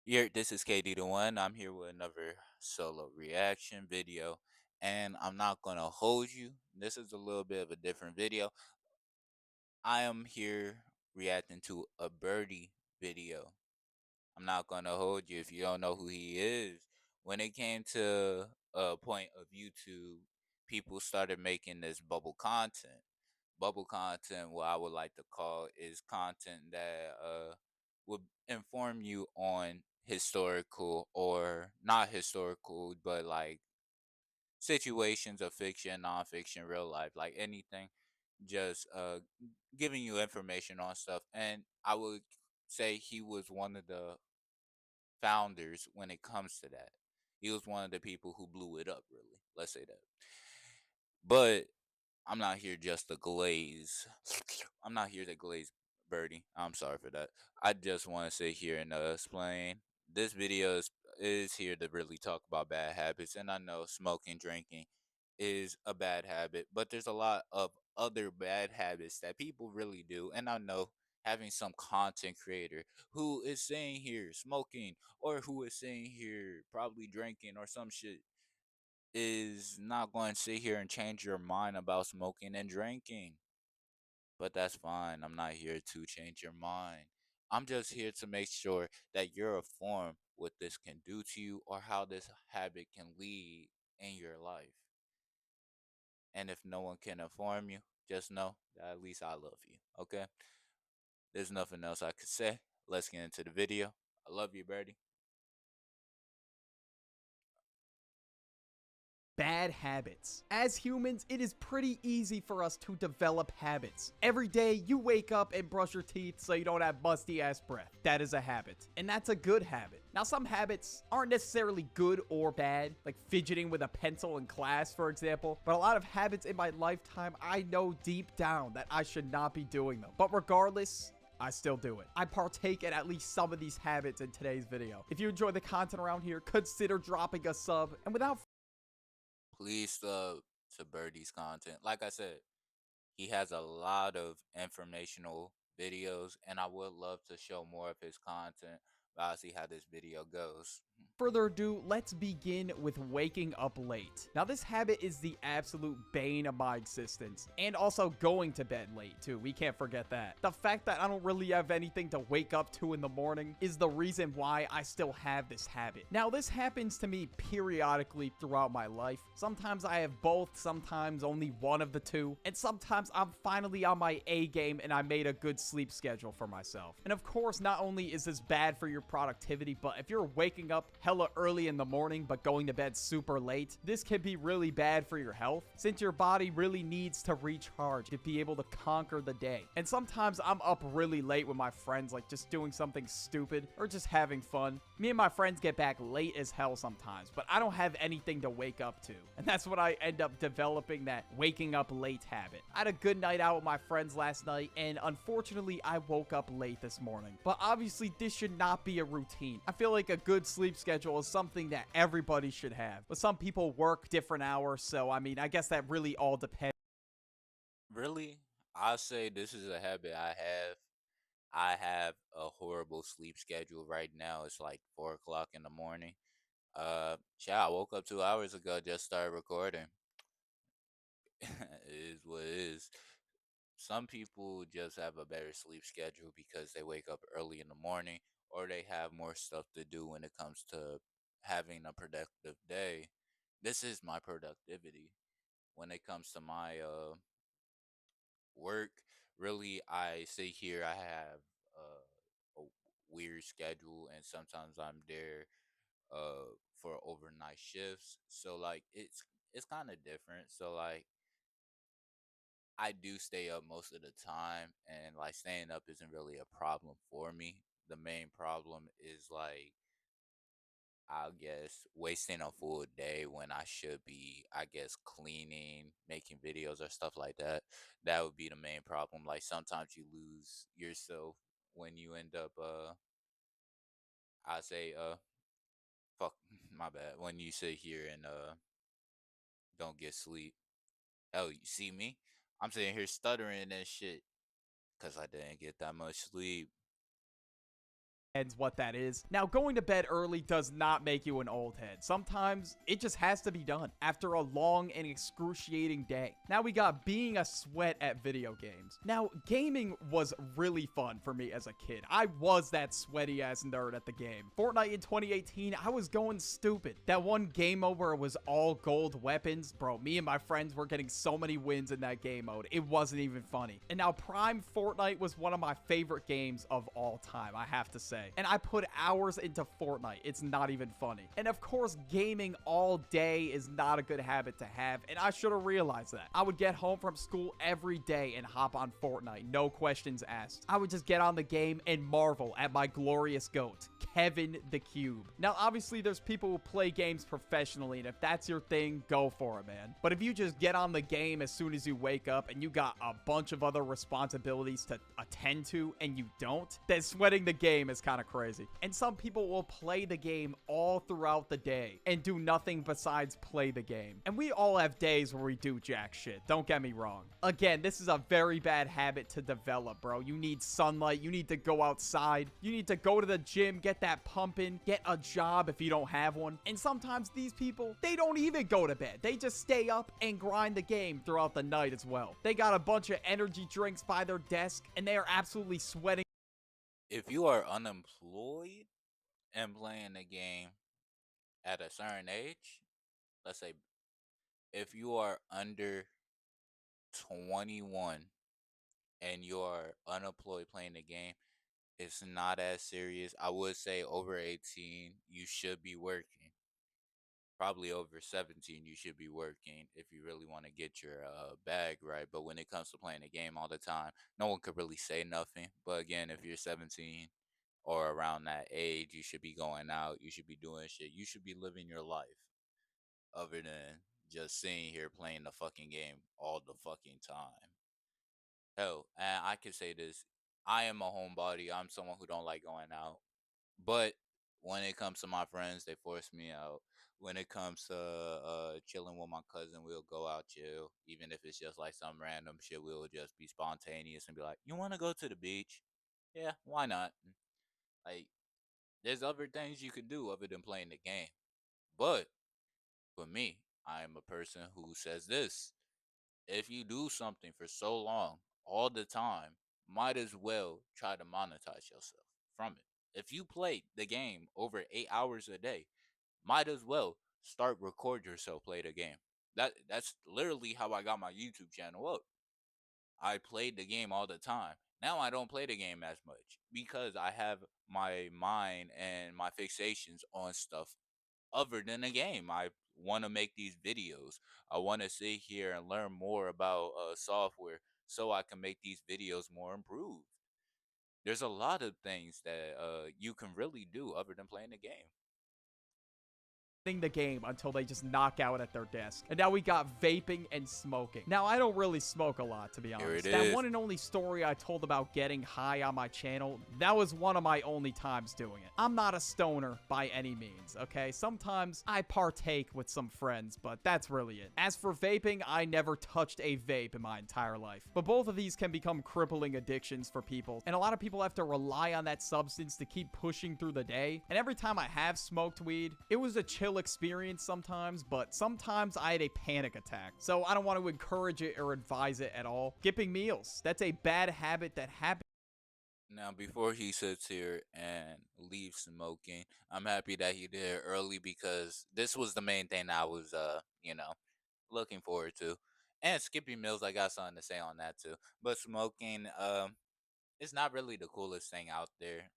Here, this is KD the One. I'm here with another solo reaction video, and I'm not gonna hold you. This is a little bit of a different video. I am here reacting to a Birdie video. I'm not gonna hold you if you don't know who he is. When it came to a point of YouTube, people started making this bubble content. Bubble content, what I would like to call, is content that would inform you on historical or not historical, but like situations of fiction, nonfiction, real life, like anything, just giving you information on stuff. And I would say he was one of the founders when it comes to that. He was one of the people who blew it up, really. Let's say that. But I'm not here just to glaze. I'm not here to glaze Birdie. I'm sorry for that. I just want to sit here and explain. This video is here to really talk about bad habits, and I know smoking, drinking is a bad habit, but there's a lot of other bad habits that people really do, and I know having some content creator who is saying here smoking or who is saying here probably drinking or some shit is not going to sit here and change your mind about smoking and drinking. But that's fine. I'm not here to change your mind. I'm just here to make sure that you're informed what this can do to you or how this habit can lead in your life. And if no one can inform you, just know that at least I love you. Okay? There's nothing else I could say. Let's get into the video. I love you, Birdie. Bad habits. As humans, it is pretty easy for us to develop habits. Every day, you wake up and brush your teeth so you don't have musty ass breath. That is a habit, and that's a good habit. Now, some habits aren't necessarily good or bad, like fidgeting with a pencil in class, for example, but a lot of habits in my lifetime, I know deep down that I should not be doing them. But regardless, I still do it. I partake in at least some of these habits in today's video. If you enjoy the content around here, consider dropping a sub, and without Please sub to Birdie's content. Like I said, he has a lot of informational videos, and I would love to show more of his content, but I'll see how this video goes. further ado, let's begin with waking up late. Now, this habit is the absolute bane of my existence, and also going to bed late, too. We can't forget that. The fact that I don't really have anything to wake up to in the morning is the reason why I still have this habit. Now, this happens to me periodically throughout my life. Sometimes I have both, sometimes only one of the two, and sometimes I'm finally on my A game and I made a good sleep schedule for myself. And of course, not only is this bad for your productivity, but if you're waking up hella early in the morning but going to bed super late, this can be really bad for your health since your body really needs to recharge to be able to conquer the day. And sometimes I'm up really late with my friends, like just doing something stupid or just having fun. Me and my friends get back late as hell sometimes, but I don't have anything to wake up to. And that's when I end up developing that waking up late habit. I had a good night out with my friends last night, and unfortunately I woke up late this morning. But obviously this should not be a routine. I feel like a good sleep schedule is something that everybody should have. But some people work different hours, so I mean, I guess that really all depends. Really, I say this is a habit I have. I have a horrible sleep schedule right now. It's like 4 o'clock in the morning. I woke up 2 hours ago. Just started recording. It is what it is. Some people just have a better sleep schedule because they wake up early in the morning or they have more stuff to do when it comes to having a productive day. This is my productivity when it comes to my work. Really, I sit here, I have a weird schedule, and sometimes I'm there for overnight shifts. So like it's kind of different. So like I do stay up most of the time, and like staying up isn't really a problem for me. The main problem is like I guess wasting a full day when I should be, I guess, cleaning, making videos or stuff like that. That would be the main problem. Like sometimes you lose yourself when you end up I say fuck my bad. When you sit here and don't get sleep. Oh, you see me? I'm sitting here stuttering and shit because I didn't get that much sleep. what that is. Now, going to bed early does not make you an old head. Sometimes it just has to be done after a long and excruciating day. Now we got being a sweat at video games. Now, gaming was really fun for me as a kid. I was that sweaty ass nerd at the game. Fortnite in 2018, I was going stupid. That one game mode where it was all gold weapons, bro, me and my friends were getting so many wins in that game mode. It wasn't even funny. And now Prime Fortnite was one of my favorite games of all time, I have to say. And I put hours into Fortnite. It's not even funny. And of course, gaming all day is not a good habit to have, and I should have realized that. I would get home from school every day and hop on Fortnite, no questions asked. I would just get on the game and marvel at my glorious GOAT, Kevin the Cube. Now, obviously, there's people who play games professionally, and if that's your thing, go for it, man. But if you just get on the game as soon as you wake up and you got a bunch of other responsibilities to attend to and you don't, then sweating the game is kind of crazy. And some people will play the game all throughout the day and do nothing besides play the game. And we all have days where we do jack shit, don't get me wrong. Again, this is a very bad habit to develop, bro. You need sunlight, you need to go outside, you need to go to the gym, get that pumping, get a job if you don't have one. And sometimes these people, they don't even go to bed. They just stay up and grind the game throughout the night as well. They got a bunch of energy drinks by their desk and they are absolutely sweating. If you are unemployed and playing the game at a certain age, let's say if you are under 21 and you are unemployed playing the game, it's not as serious. I would say over 18, you should be working. Probably over 17, you should be working if you really want to get your bag right. But when it comes to playing the game all the time, no one could really say nothing. But again, if you're 17 or around that age, you should be going out. You should be doing shit. You should be living your life other than just sitting here playing the fucking game all the fucking time. Hell, and I can say this. I am a homebody. I'm someone who don't like going out. But when it comes to my friends, they force me out. When it comes to chilling with my cousin, we'll go out chill. Even if it's just like some random shit, we'll just be spontaneous and be like, "You want to go to the beach? Yeah, why not?" Like, there's other things you can do other than playing the game. But for me, I am a person who says this: if you do something for so long, all the time, might as well try to monetize yourself from it. If you play the game over 8 hours a day, might as well start record yourself play the game. That's literally how I got my YouTube channel up. I played the game all the time. Now I don't play the game as much because I have my mind and my fixations on stuff other than the game. I want to make these videos. I want to sit here and learn more about software so I can make these videos more improved. There's a lot of things that you can really do other than playing the game. The game until they just knock out at their desk. And now we got vaping and smoking. Now, I don't really smoke a lot, to be Here it honest. That is. one and only story I told about getting high on my channel, that was one of my only times doing it. I'm not a stoner by any means, okay? Sometimes I partake with some friends, but that's really it. As for vaping, I never touched a vape in my entire life. But both of these can become crippling addictions for people, and a lot of people have to rely on that substance to keep pushing through the day. And every time I have smoked weed, it was a chill experience sometimes, but sometimes I had a panic attack. So I don't want to encourage it or advise it at all. Skipping meals, that's a bad habit that happens. Now, before he sits here and leaves smoking, I'm happy that he did it early because this was the main thing I was, looking forward to. And skipping meals, I got something to say on that too. But smoking, it's not really the coolest thing out there.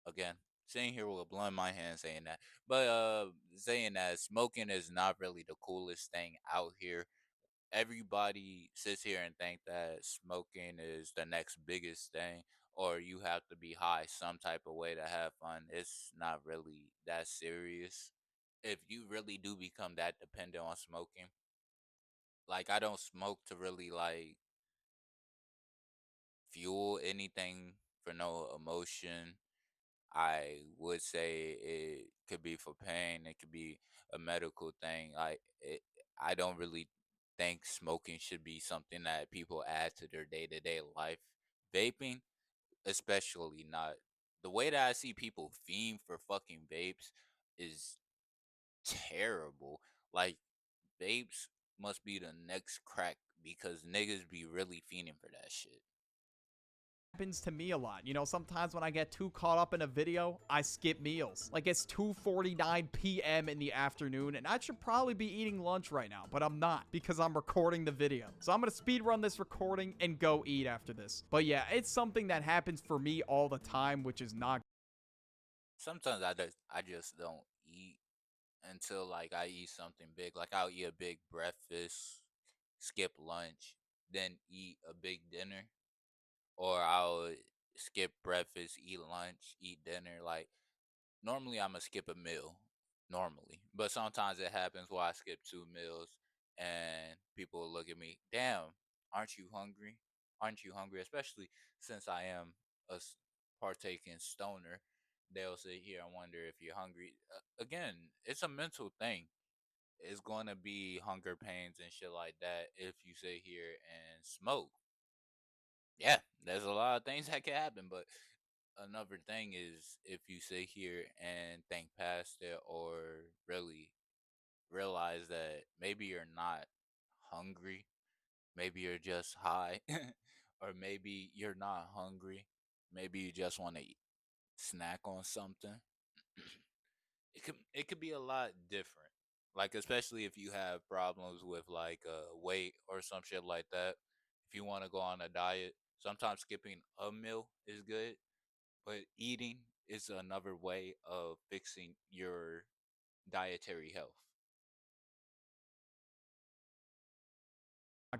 Again, sitting here with a blunt in my hand saying that, but saying that smoking is not really the coolest thing out here. Everybody sits here and think that smoking is the next biggest thing, or you have to be high some type of way to have fun. It's not really that serious. If you really do become that dependent on smoking, like I don't smoke to really like fuel anything for no emotion. I would say it could be for pain. It could be a medical thing. I don't really think smoking should be something that people add to their day to day life. Vaping, especially not. the way that I see people fiend for fucking vapes is terrible. Like vapes must be the next crack because niggas be really fiending for that shit. Happens to me a lot. You know, sometimes when I get too caught up in a video, I skip meals. Like it's 2:49 p.m. in the afternoon and I should probably be eating lunch right now, but I'm not because I'm recording the video. So I'm going to speed run this recording and go eat after this. But yeah, it's something that happens for me all the time, which is not. Sometimes I just don't eat until like I eat something big. Like I'll eat a big breakfast, skip lunch, then eat a big dinner, or I'll skip breakfast, eat lunch, eat dinner. Like normally I'ma skip a meal normally, but sometimes it happens where I skip 2 meals and people will look at me, damn, aren't you hungry? Aren't you hungry? Especially since I am a partaking stoner, they'll sit here and wonder if you're hungry. Again, it's a mental thing. It's going to be hunger pains and shit like that if you sit here and smoke. Yeah, there's a lot of things that can happen, but another thing is if you sit here and think past it or really realize that maybe you're not hungry, maybe you're just high, or maybe you're not hungry, maybe you just want to snack on something. It could be a lot different. Like especially if you have problems with like weight or some shit like that. If you want to go on a diet, sometimes skipping a meal is good, but eating is another way of fixing your dietary health.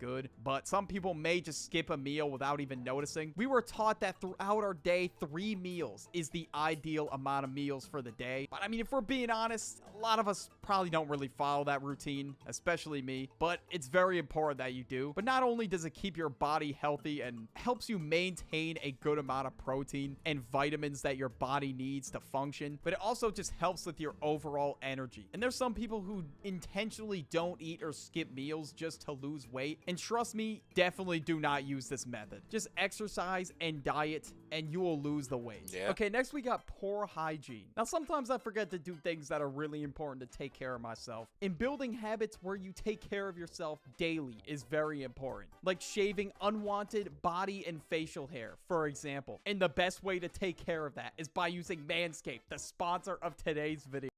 Good, but some people may just skip a meal without even noticing. We were taught that throughout our day, 3 meals is the ideal amount of meals for the day. But I mean, if we're being honest, a lot of us probably don't really follow that routine, especially me, but it's very important that you do. But not only does it keep your body healthy and helps you maintain a good amount of protein and vitamins that your body needs to function, but it also just helps with your overall energy. And there's some people who intentionally don't eat or skip meals just to lose weight. And trust me, definitely do not use this method. Just exercise and diet and you will lose the weight. Yeah. Okay, next we got poor hygiene. Now, sometimes I forget to do things that are really important to take care of myself. And building habits where you take care of yourself daily is very important. Like shaving unwanted body and facial hair, for example. And the best way to take care of that is by using Manscaped, the sponsor of today's video.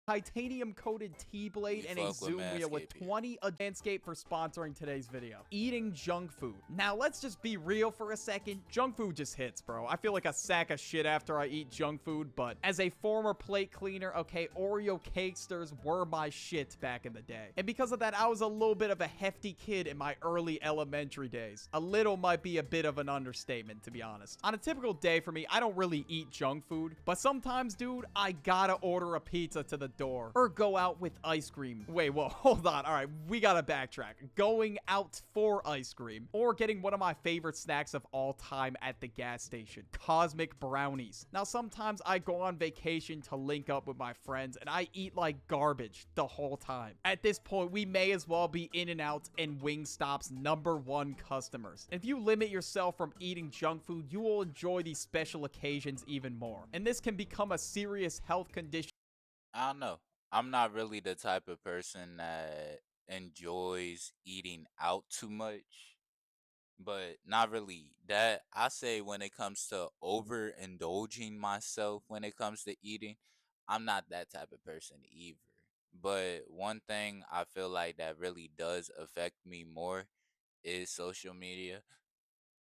Titanium coated T-blade We and a fuck with zoom wheel with Manscaped here. 20 Manscaped for sponsoring today's video. Eating junk food. Now let's just be real for a second. Junk food just hits, bro. I feel like a sack of shit after I eat junk food, but as a former plate cleaner, okay, Oreo cakesters were my shit back in the day. And because of that, I was a little bit of a hefty kid in my early elementary days. A little might be a bit of an understatement, to be honest. On a typical day for me, I don't really eat junk food, but sometimes, dude, I gotta order a pizza to the door or go out with ice cream. Wait, well, hold on. All right, we gotta backtrack. Going out for ice cream or getting one of my favorite snacks of all time at the gas station, cosmic brownies. Now, sometimes I go on vacation to link up with my friends and I eat like garbage the whole time. At this point, we may as well be In-N-Out and Wingstop's #1 customers. If you limit yourself from eating junk food, you will enjoy these special occasions even more. And this can become a serious health condition. I don't know. I'm not really the type of person that enjoys eating out too much, but not really that. I say when it comes to overindulging myself when it comes to eating, I'm not that type of person either. But one thing I feel like that really does affect me more is social media.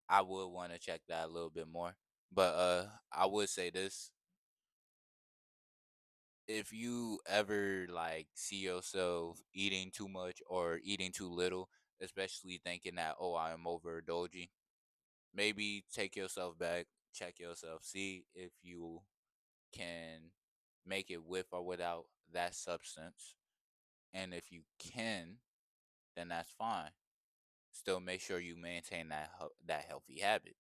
I would want to check that a little bit more. But I would say this, if you ever like see yourself eating too much or eating too little, especially thinking that, oh, I am overindulging, maybe take yourself back, check yourself, see if you can make it with or without that substance. And if you can, then that's fine. Still make sure you maintain that healthy habit.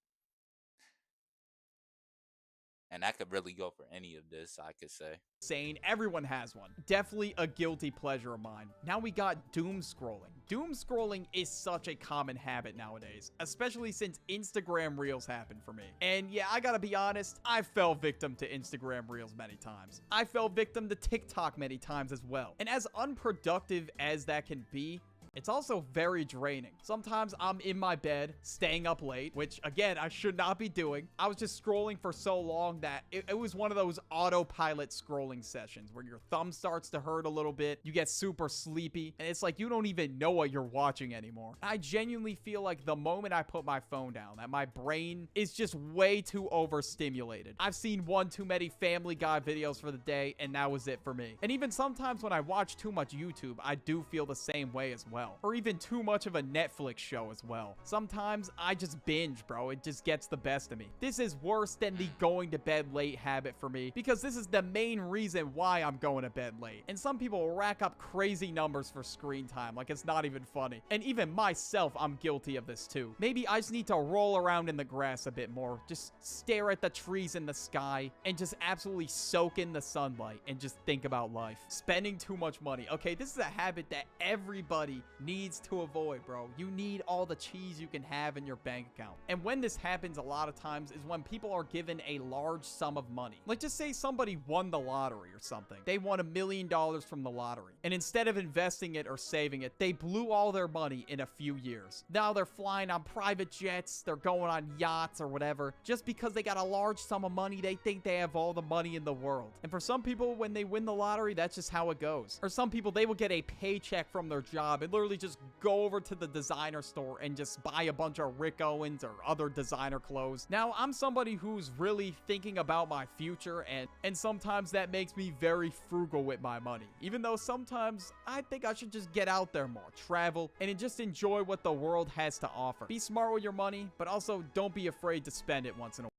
And that could really go for any of this, I could say. Insane. Everyone has one. Definitely a guilty pleasure of mine. Now we got doom scrolling. Doom scrolling is such a common habit nowadays, especially since Instagram Reels happened for me. And yeah, I gotta be honest, I fell victim to Instagram Reels many times. I fell victim to TikTok many times as well. And as unproductive as that can be, it's also very draining. Sometimes I'm in my bed, staying up late, which again, I should not be doing. I was just scrolling for so long that it was one of those autopilot scrolling sessions where your thumb starts to hurt a little bit, you get super sleepy, and it's like you don't even know what you're watching anymore. I genuinely feel like the moment I put my phone down, that my brain is just way too overstimulated. I've seen one too many Family Guy videos for the day, and that was it for me. And even sometimes when I watch too much YouTube, I do feel the same way as well. Or even too much of a Netflix show as well. Sometimes I just binge, bro. It just gets the best of me. This is worse than the going to bed late habit for me because this is the main reason why I'm going to bed late. And some people rack up crazy numbers for screen time, like it's not even funny. And even myself, I'm guilty of this too. Maybe I just need to roll around in the grass a bit more, just stare at the trees in the sky, and just absolutely soak in the sunlight and just think about life. Spending too much money. Okay, this is a habit that everybody needs to avoid, bro. You need all the cheese you can have in your bank account. And when this happens a lot of times is when people are given a large sum of money. Like just say somebody won the lottery or something. They won $1 million from the lottery. And instead of investing it or saving it, they blew all their money in a few years. Now they're flying on private jets, they're going on yachts or whatever. Just because they got a large sum of money, they think they have all the money in the world. And for some people, when they win the lottery, that's just how it goes. Or some people, they will get a paycheck from their job and literally just go over to the designer store and just buy a bunch of Rick Owens or other designer clothes. Now, I'm somebody who's really thinking about my future, and sometimes that makes me very frugal with my money. Even though sometimes I think I should just get out there more, travel, and just enjoy what the world has to offer. Be smart with your money, but also don't be afraid to spend it once in a while.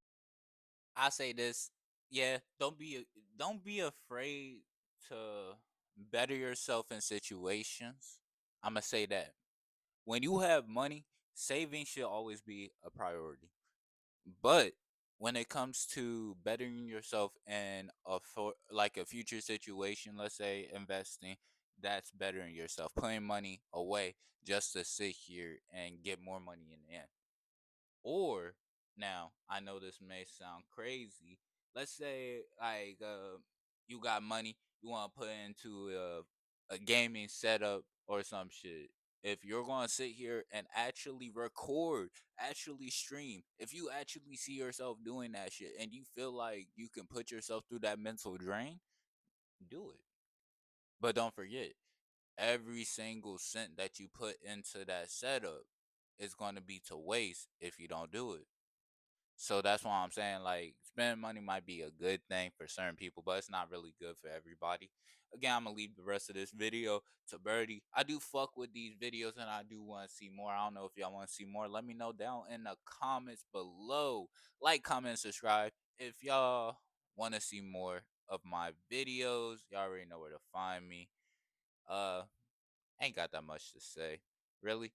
I say this, yeah, don't be afraid to better yourself in situations. I'm gonna say that when you have money, saving should always be a priority. But when it comes to bettering yourself in like a future situation, let's say investing, that's bettering yourself. Putting money away just to sit here and get more money in the end. Or now, I know this may sound crazy. Let's say like you got money, you want to put into a gaming setup or some shit. If you're going to sit here and actually record, actually stream, if you actually see yourself doing that shit and you feel like you can put yourself through that mental drain, do it. But don't forget, every single cent that you put into that setup is going to be to waste if you don't do it. So that's why I'm saying like spending money might be a good thing for certain people, but it's not really good for everybody. Again, I'm gonna leave the rest of this video to Birdie. I do fuck with these videos and I do want to see more. I don't know if y'all want to see more. Let me know down in the comments below. Like, comment, subscribe. If y'all want to see more of my videos, y'all already know where to find me. Uh ain't got that much to say. Really,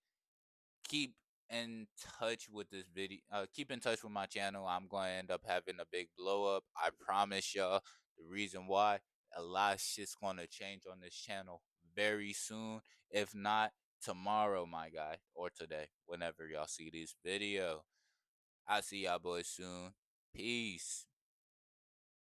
keep in touch with this video, keep in touch with my channel. I'm going to end up having a big blow up, I promise y'all. The reason why, a lot of shit's going to change on this channel very soon, if not tomorrow, my guy, or today, whenever y'all see this video. I'll see y'all boys soon. Peace.